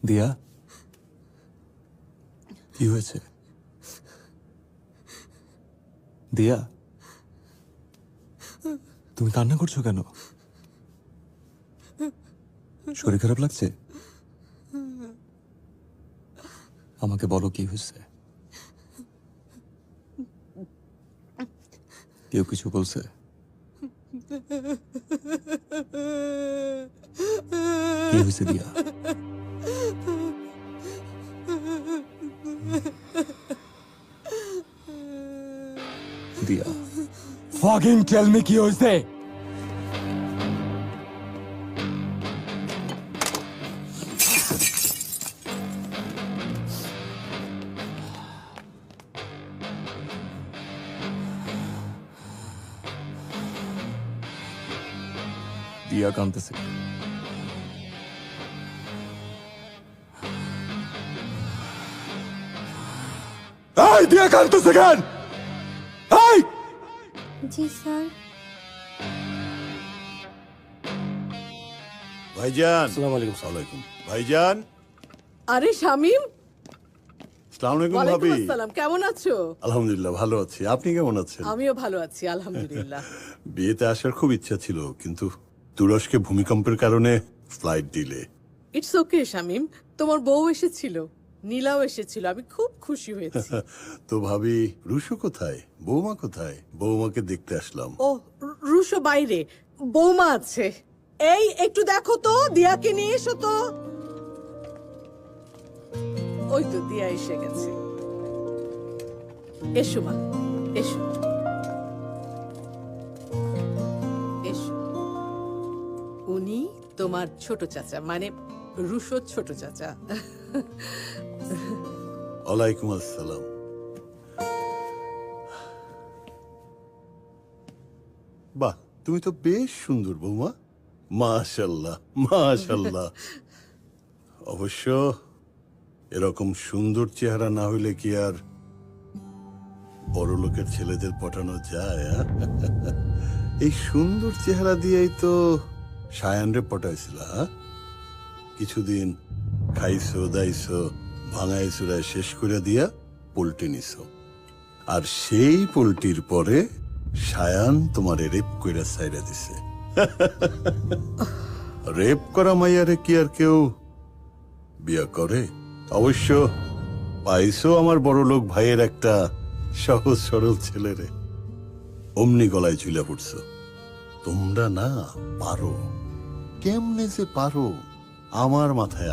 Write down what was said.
দিয়া, কি হয়েছে? দিয়া, তুমি কান্না করছো কেন? শরীর খারাপ লাগছে? আমাকে বলো কি হয়েছে। কেউ কিছু বলছে? কি হয়েছে দিয়া? দিয়া, Fucking tell me কি হয়েছে? দিয়া কাঁদতেছে। এই দিয়া কাঁদতেছে কেন? এই জি স্যার। ভাইজান, আসসালামু আলাইকুম। ওয়ালাইকুম। ভাইজান, আরে শামিম, আসসালামু আলাইকুম ওয়ালাইকুম ভাবি। আসসালাম, কেমন আছো? আলহামদুলিল্লাহ ভালো আছি, আপনি কেমন আছেন? আমিও ভালো আছি আলহামদুলিল্লাহ। বিয়েতে আসার খুব ইচ্ছা ছিল, কিন্তু তুরস্কে ভূমিকম্পের কারণে flight delay. It's okay Shamim, তোমার বউ এসেছিল, নীলাও এসেছিল, আমি খুব খুশি হয়েছি। তো ভাবি, রুশু কোথায়, বৌমা কোথায়? বৌমাকে দেখতে আসলাম। ও রুশো বাইরে, বৌমা আছে। এই একটু দেখো তো, দিয়াকে নিয়ে এসো তো। ওই তো দিয়া এসে গেছে। এসো মা, এসো এসো। উনি তোমার ছোট চাচা, মানে রুশোর ছোট চাচা। ওয়ালাইকুম আসসালাম। বাহ, তুমি তো বেশ সুন্দর বৌমা, মাশাল্লাহ মাশাল্লাহ। অবশ্য এরকম সুন্দর চেহারা না হইলে কি আর বড় লোকের ছেলেদের পটানো যায়? এই সুন্দর চেহারা দিয়েই তো সায়ানরে পটাইছিল। কিছুদিন খাইছো দাইছো, ভাঙাই চুরাই শেষ করে দিয়া পোল্ট্রি নিছো, আর সেই পোল্ট্রির পরে সায়ান তোমারে রেপ কইরা ছাইরা দিছে। রেপ করা মাইয়ারে কি আর কেউ বিয়া করে? অবশ্য পাইছো আমার বড় লোক ভাইয়ের একটা সহজ সরল ছেলেরে, অমনি গলায় ঝুলে পড়ছো। তোমরা না পারো, কেমনে যে পারো আমার মাথায়